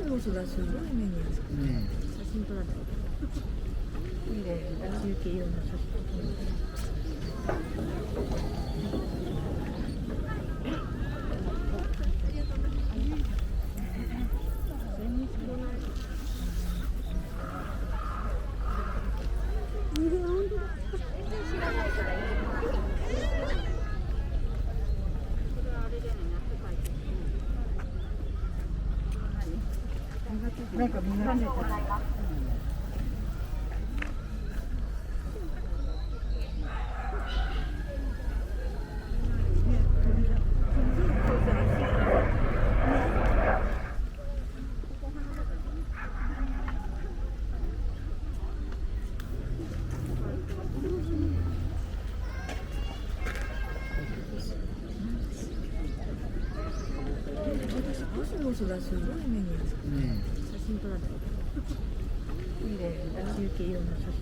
もしだすごい目に写真撮らないと。いいね。中継用の写真。なんかみんなもしもしだすごい目に写真撮らないと。いいね。中継用の写真。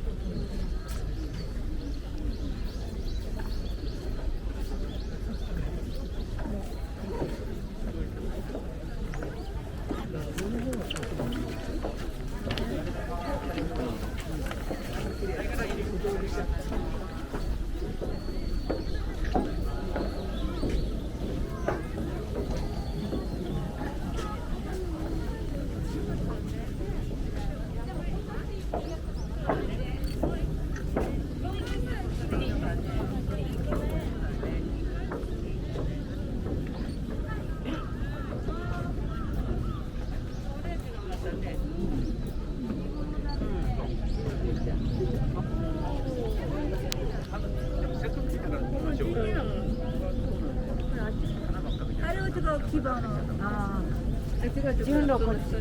順路こっち。そ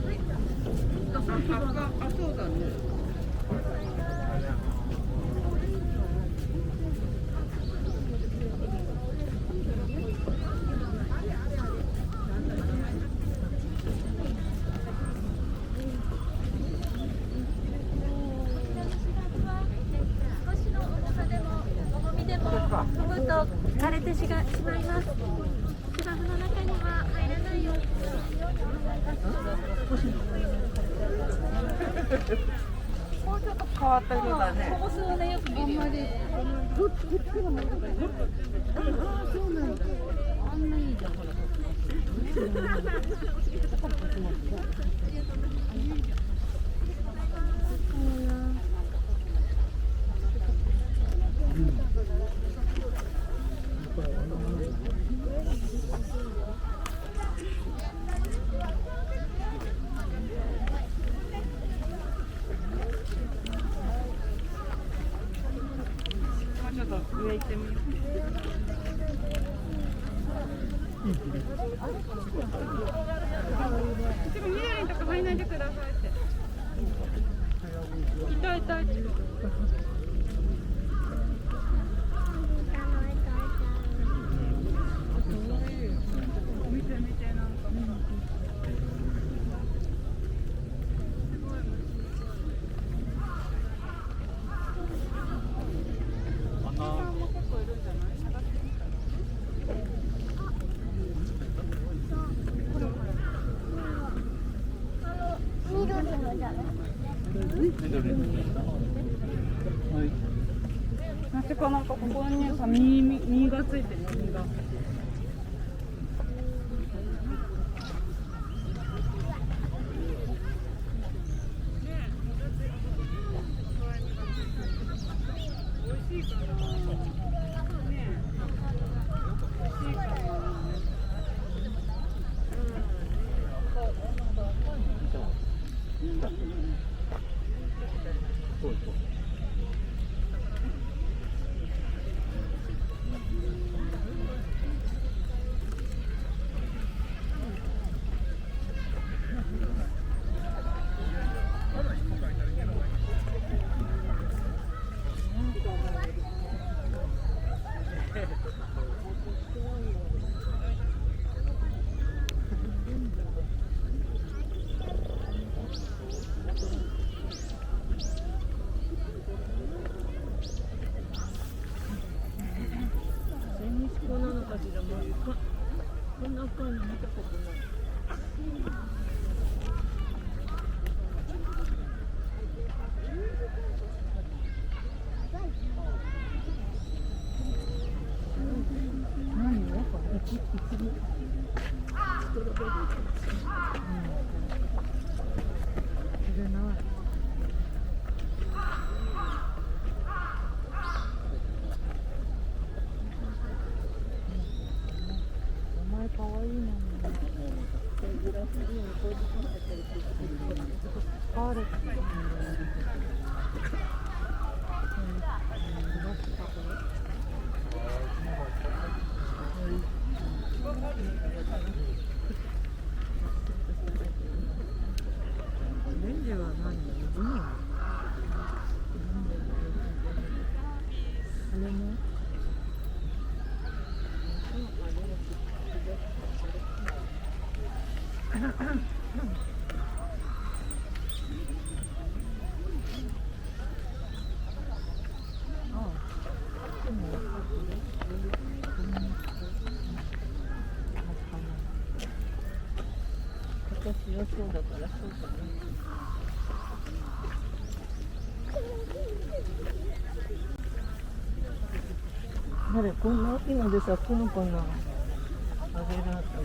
うだね。飛ぶと枯れてしまいます。芝生の中には入らないように。もうちょっと変わった色だね。ここ数年よく見るよね。こっちがまだだよ。ああ、そうなんだ。あんないいじゃん、ほら。ちょっと上行ってみよう。ちょっと緑のとこ入らないでくださいって。痛い痛い。見て見てなんか。なぜかなんかここにさ実がついてるの実が。美味しいかな。いるな。お前かわいいな。あれ。レンジは何？ジニア？あれも？私はそうだからそうかね。あれこんな大きいのでさ、この子のあげられたの。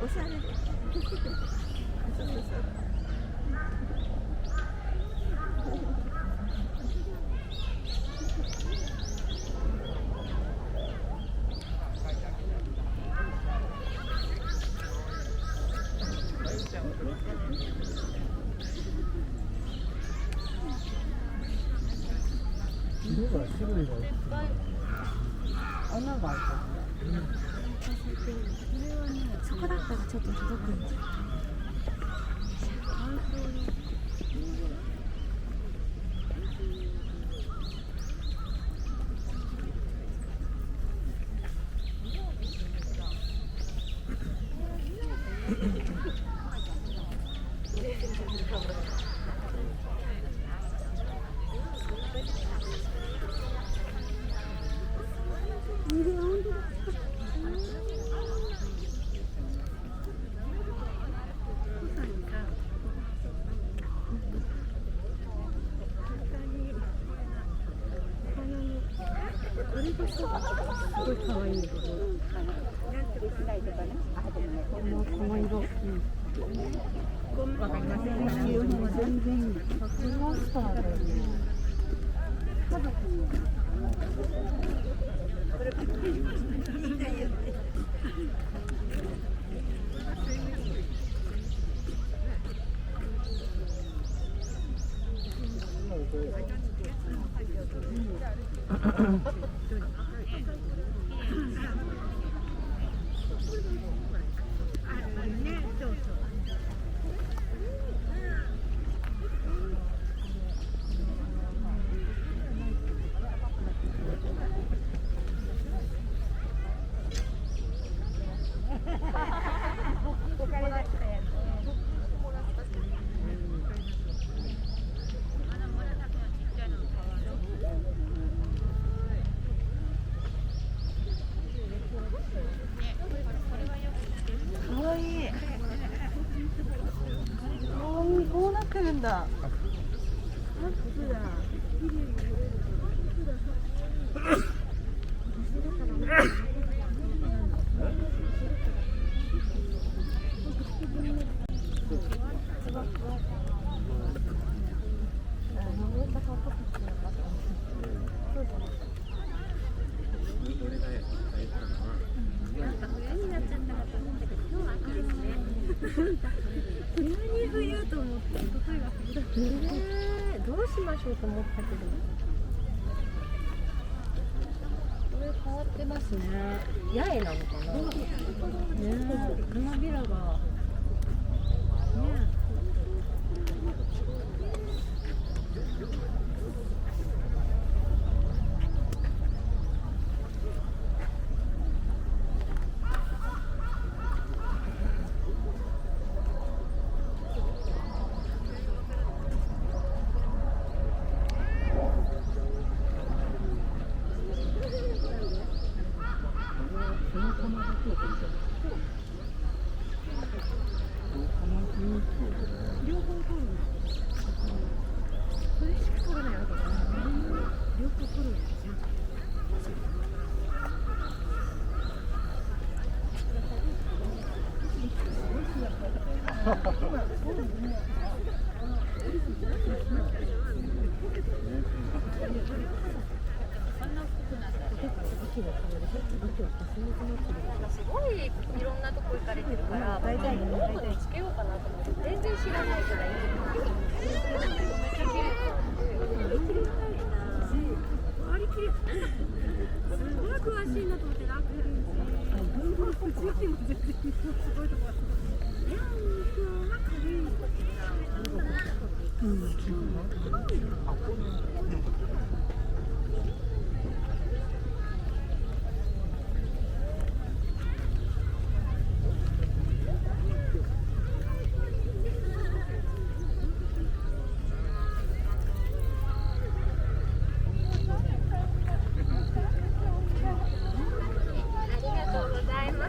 おしゃれ。色が種類が穴が開いてる。そこだったらちょっと届くんじゃない？ごい可愛い色。この色。わかりませんか？全然マスターだよね。こうなってるんだ。急に冬と思って一昨日が冬だった。どうしましょうと思ったけど。これ変わってますね。八重なのかな。花びらが。ね。すごいいろんなとこ行かれてるから、大体どこでつけようかなと思って、全然知らないからいい。めっちゃ綺麗。割り切れ。すごい詳しいなと思って楽で。地域も全然すごいところ。いや、本当は軽い。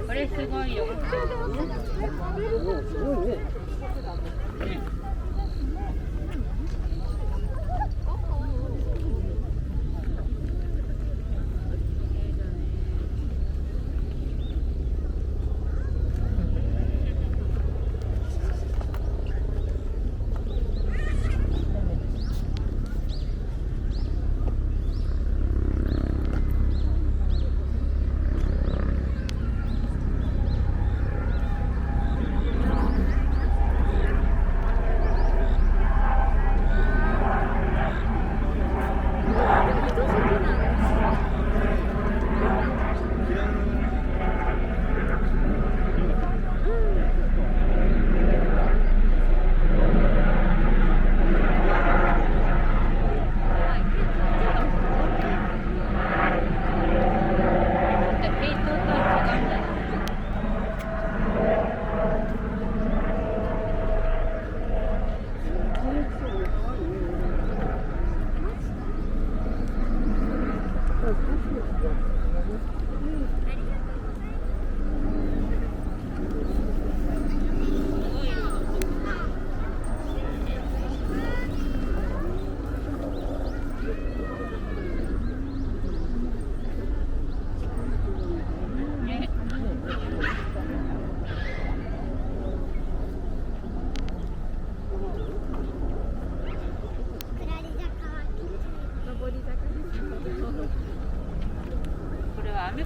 これすごいよ。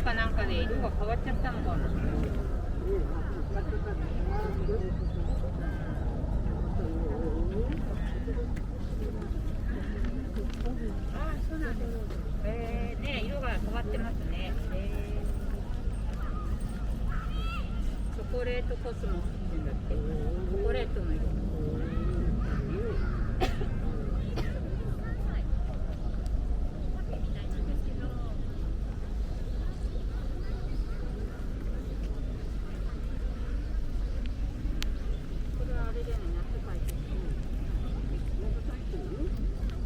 かなんかで色が変わっちゃったのかな。ね、色が変わってますね。チョコレートコスモスっていうんだって。チョコレートの色。これはあれじゃない、夏描いてる。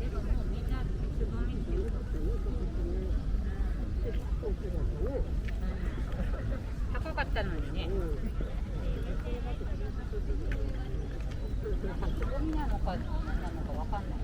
でももうみんなつぼみっていうか。高かったのにね。つぼみなのか何なのかわかんない。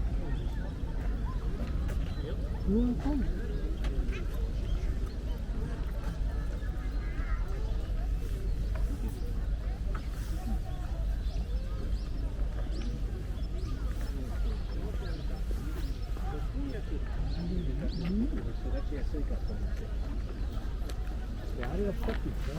あれが深くていいですね。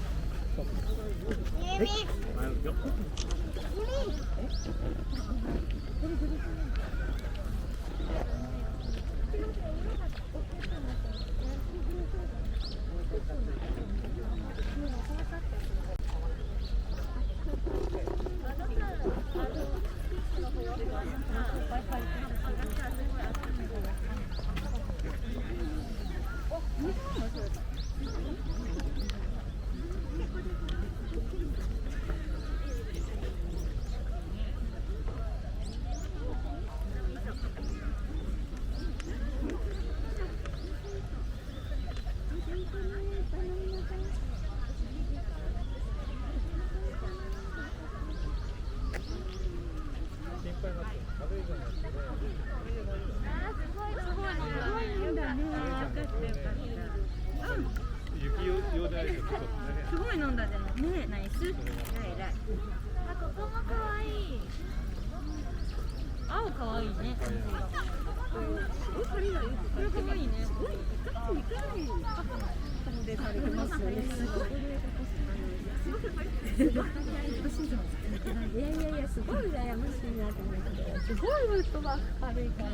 すごい飲んだでもね、ナイス。偉い偉い。あ、ここも可愛い。青可愛いね。これ可愛いね。でされてますよね。いやいやいや、すごい羨ましいなと思って、すごいウッドバック軽いから。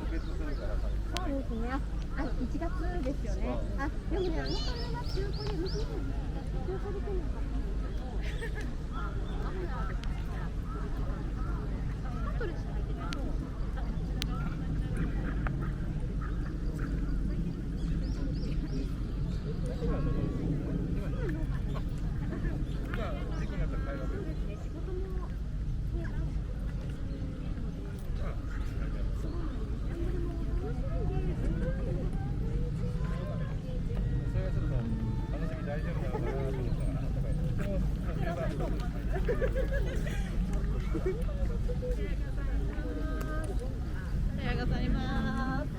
そうですね。あ、1月ですよね。あ、でもね、あの金が中古で無事に中古で来るのかな。ありがとうございます。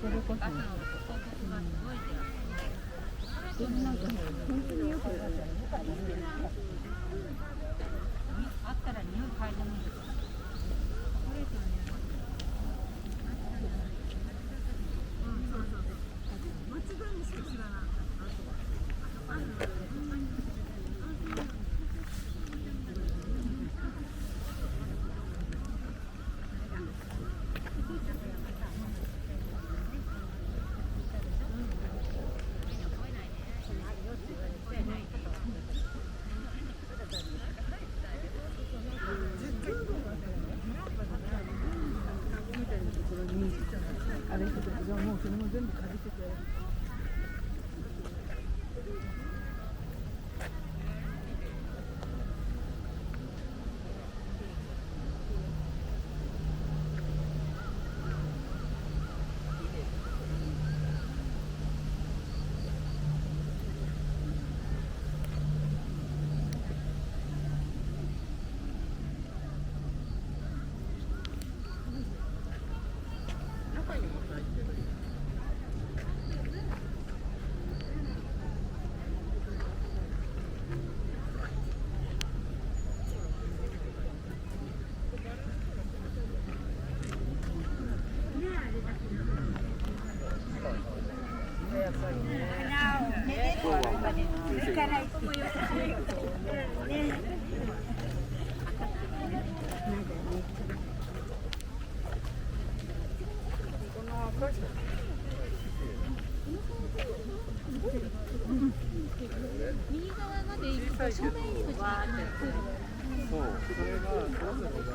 それこそ。そんなんか本当によくあったら匂い嗅いでもいい。あれしてたけど、もうそれも全部借りてて。右側まで行くと正面入り口がそう、それがそれぞれが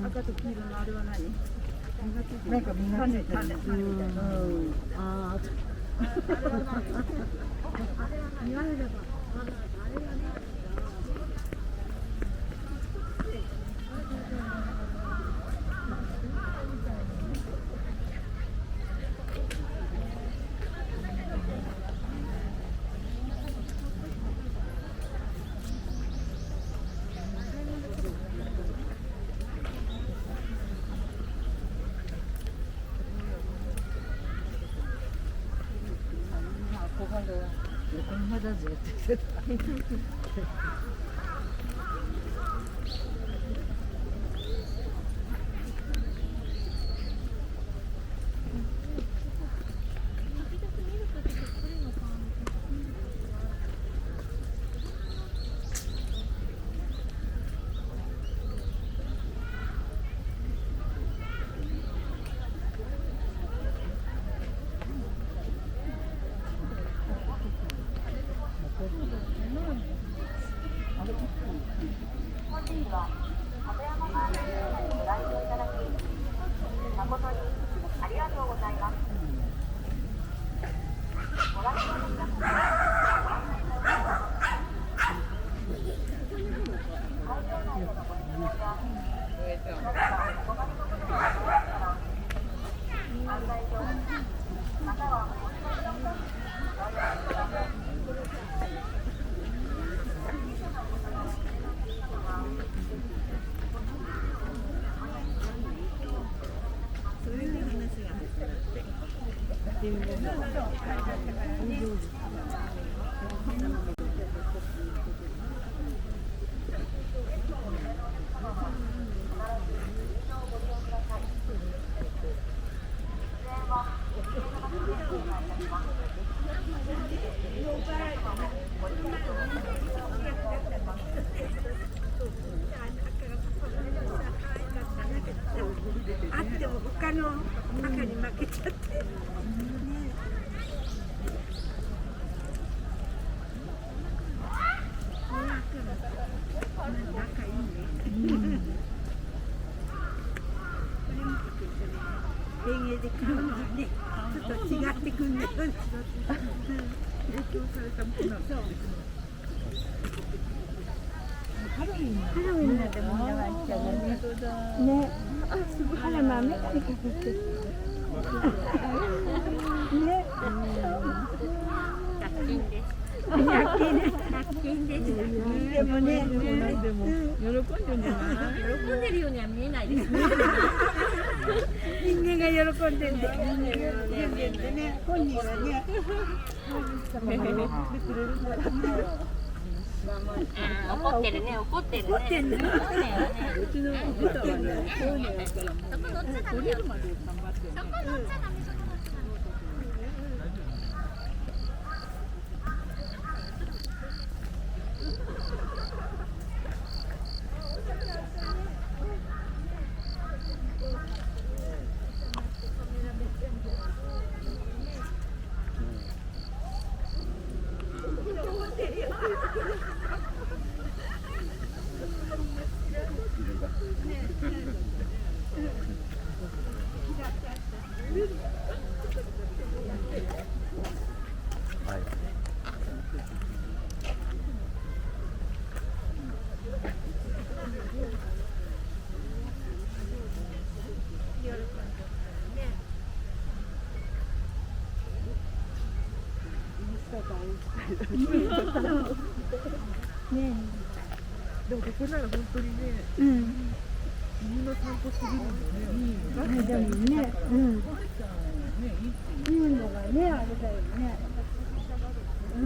赤と黄色のあれは何？なんかみんな種みたいな。ああ。言われれば。横浜だぜって言ってた。ってみる。あっても他の赤に負けちゃって。園芸で買うのはね、ちょっと違ってくんだよね。影響されたものなんですね。ハロウィンになってもみんなが行っちゃうね。ね、あ、すごい、あらまあ、メガネかけて。ね。100均です。100均です。でもね、でも喜んでるんじゃない？喜んでるようには見えないですね。人間が喜んでんで、ね、本人はね。怒ってるね、怒ってるね。怒ってんの。うちの豚はね、そういうのやからもうそこ乗っちゃダ降メよ。りるまで頑張ってね。そこ乗っちゃダメ、そこ乗っちゃダメ。でもここなら本当にね、うん。犬の散歩するのもね、いいの。あ、でもね、うん。ね、いいっていう。いうのがね、あれだよね。うん。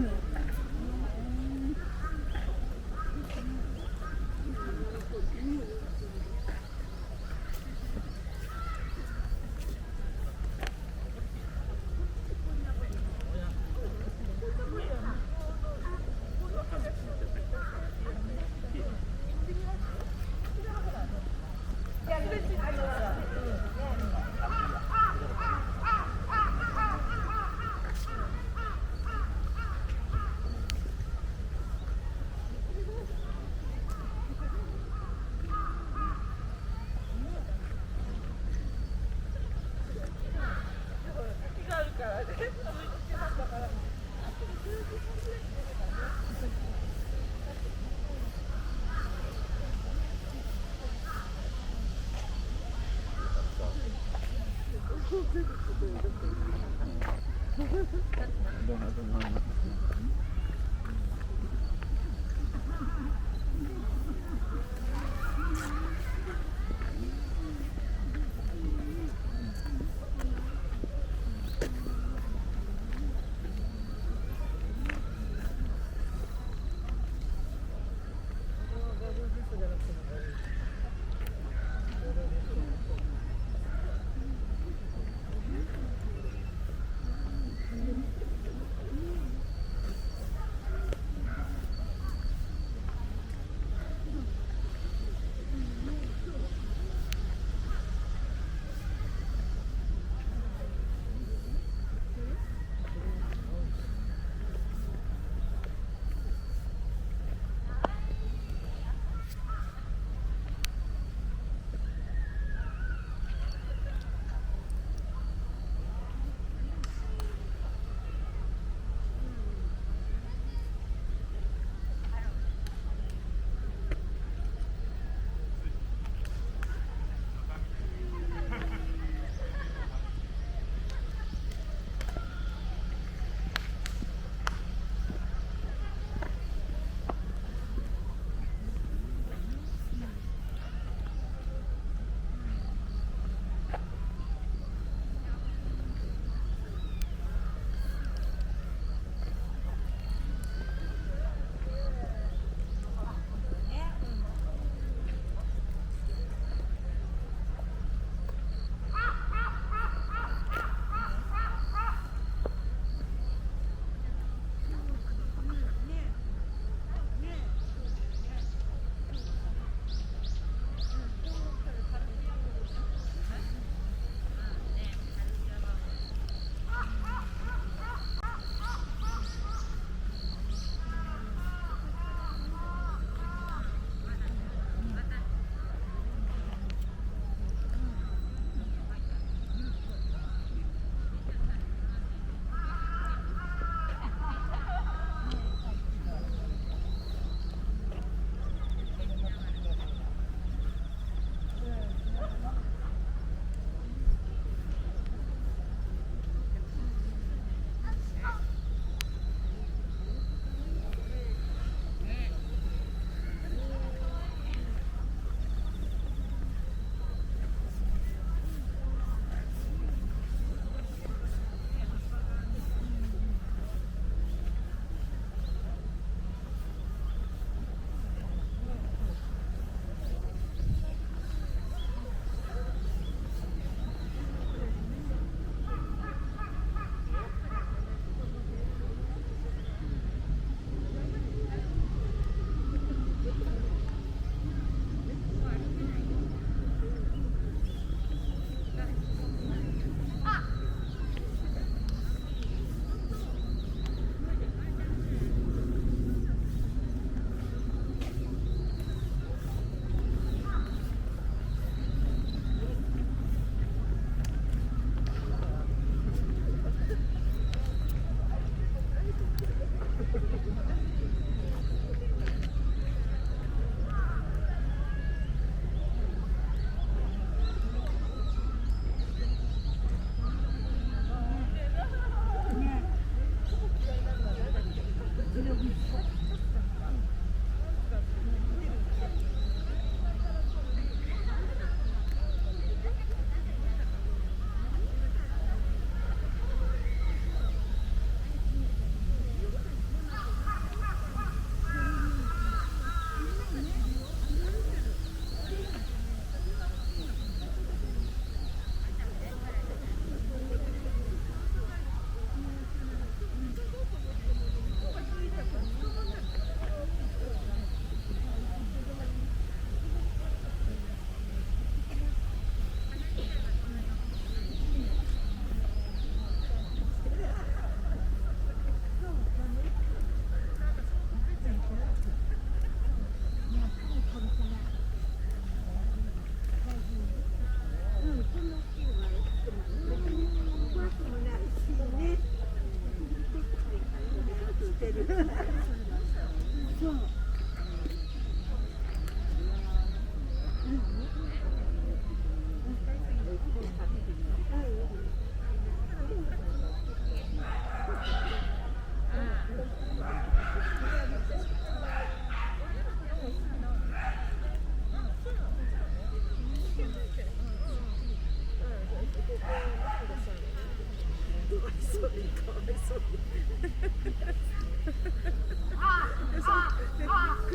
苦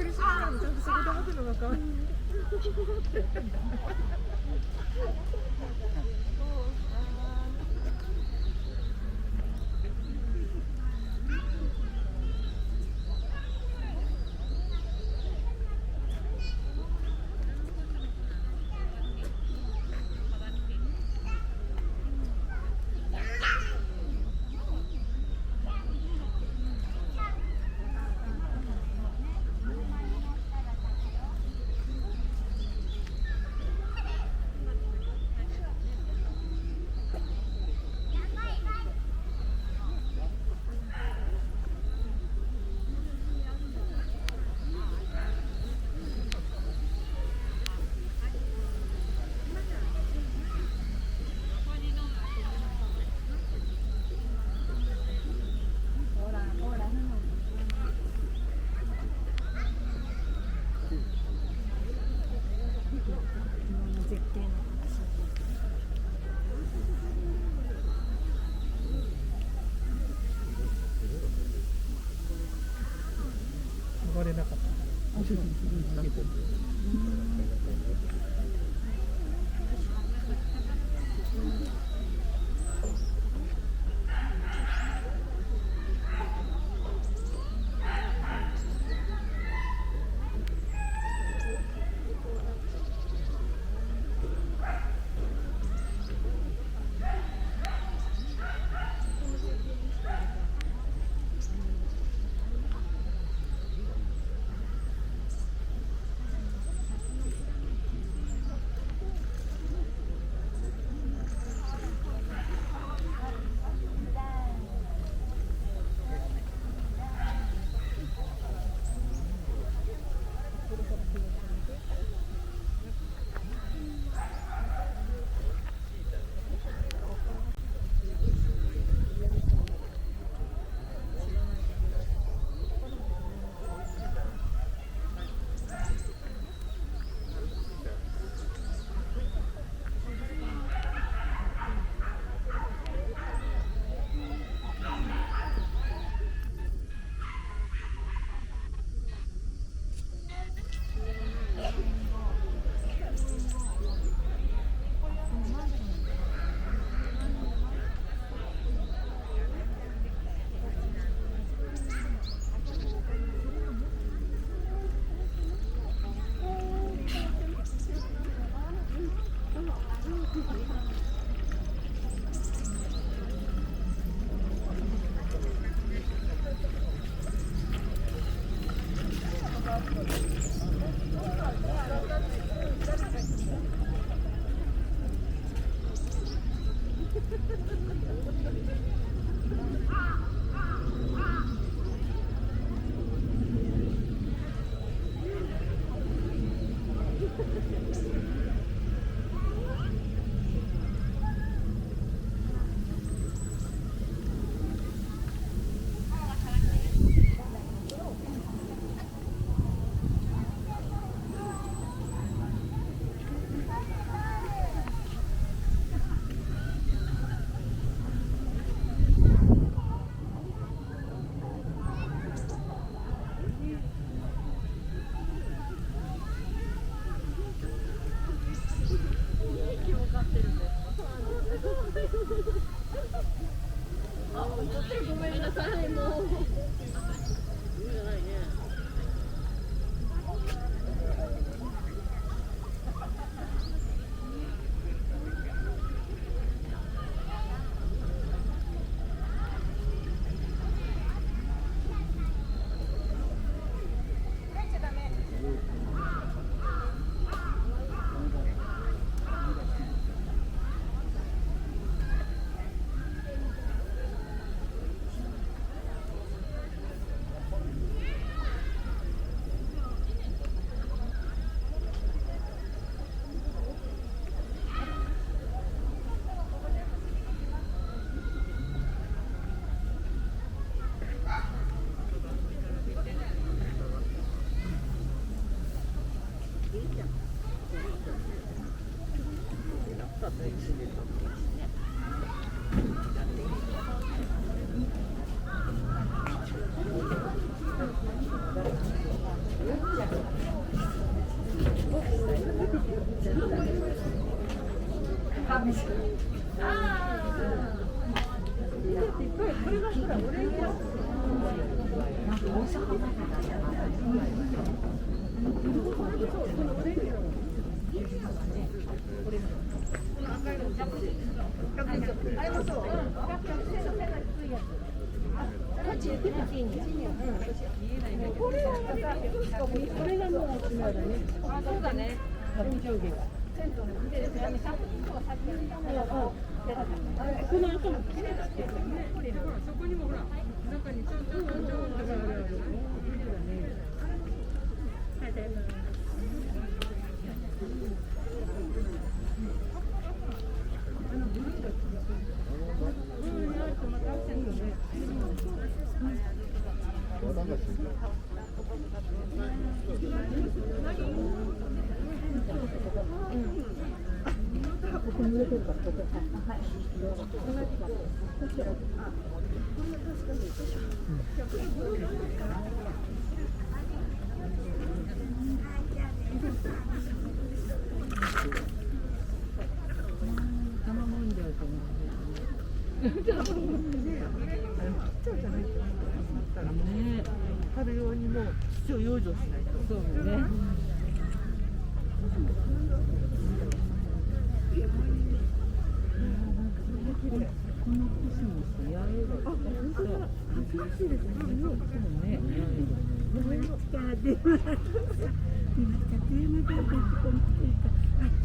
しみながらもちゃんと仕事持つのが可愛い。呼ばれなかった。ごめんなさい、もう。これがもうおしまいだね。あ、そうだね。上下が。この後も綺麗だって。そこにもほら、中にちょんちょんちょんちょんってある。春用にもう土を養生しないと。そうね。このコスモスやれる。あ、本当だ。珍しいですね。そうね。今日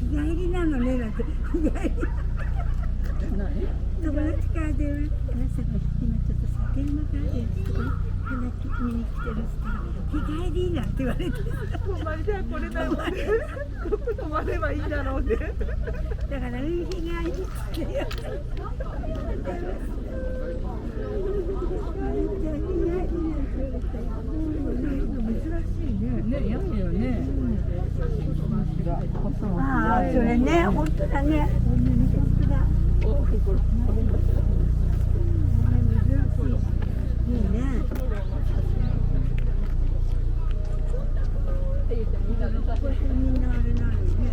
帰りなのねなんて日帰り友達から電話来てました今ちょっとさ電話から電話とか花見に来てるって日帰りなんて言われて泊まりではこれだよね。ここ泊まればいいだろうね。だから日帰りってよね、やけよね。ああ、それね、本当だね。本当だ。いいね。みんなあれなのにね。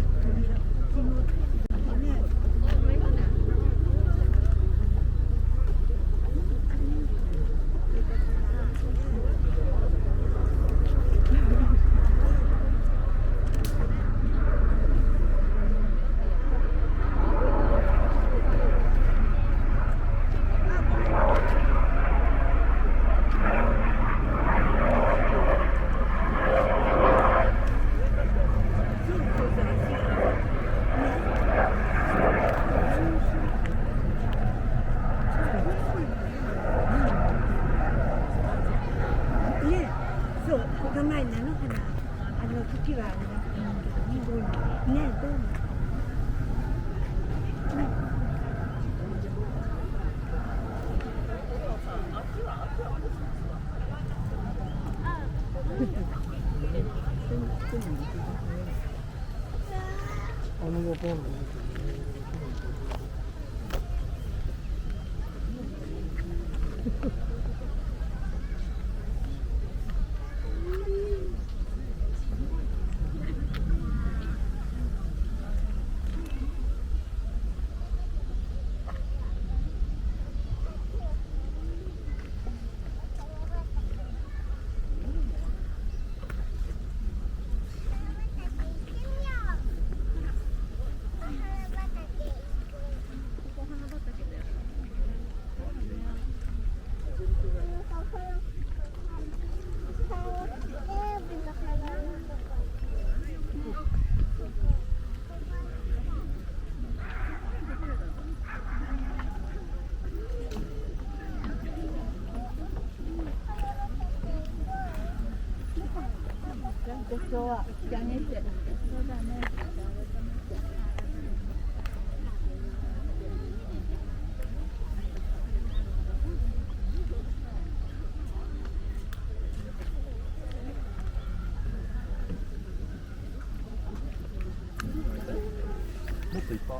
もっといっぱい。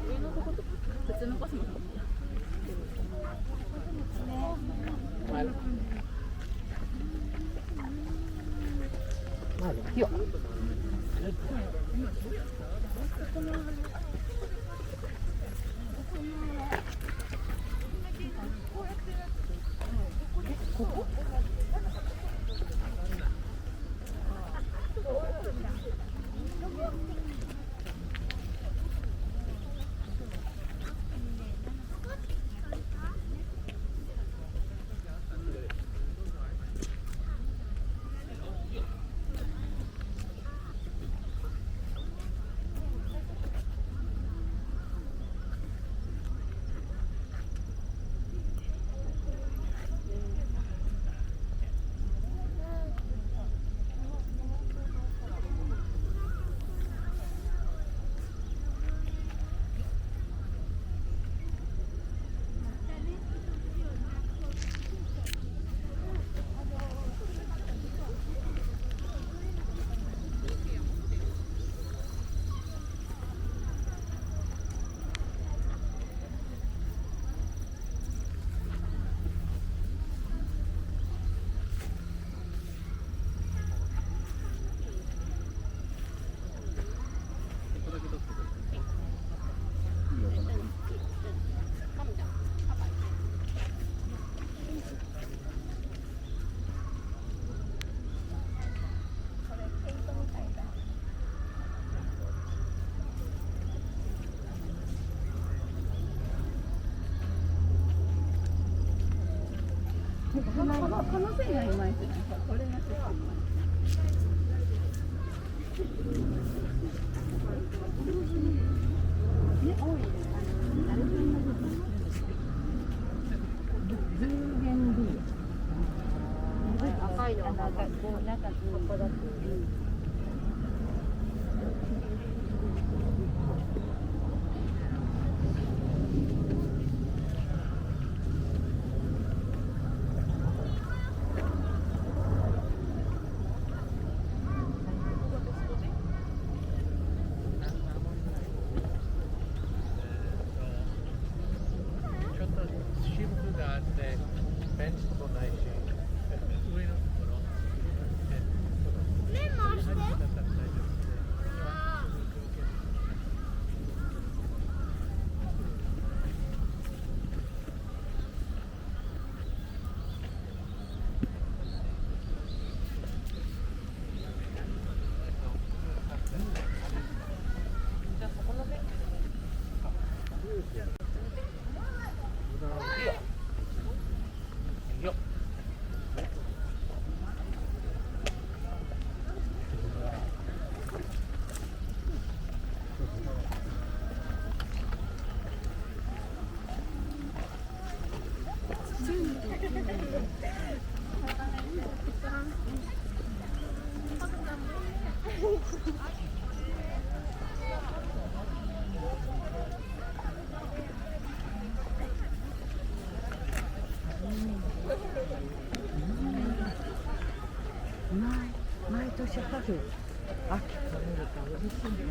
上のとことよっ。この線がいまいちなんかこれがちょっといまいち。赤いのは中ここだと。ちょっと渋くがあってベンチとかないし上のところ面回してだったら大丈夫ですよっ毎年春、秋とれるから嬉しいね。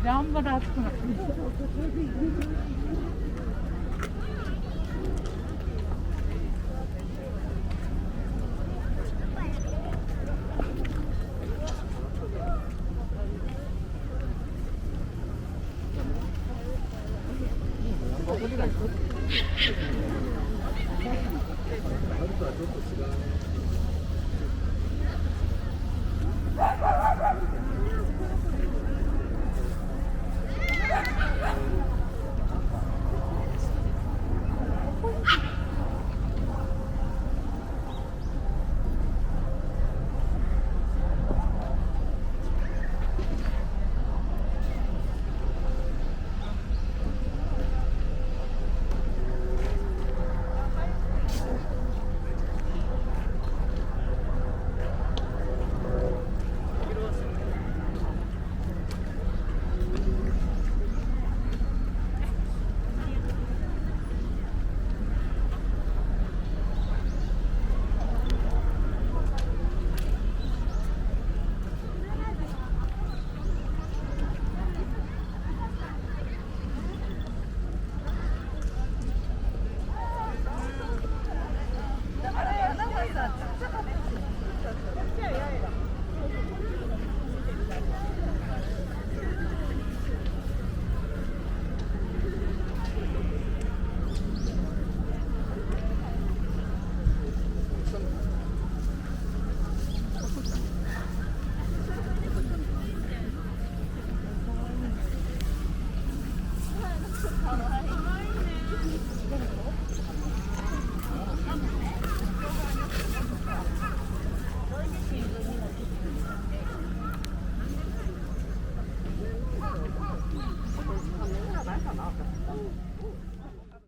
であんまり暑くなくて。春とはちょっと違うね。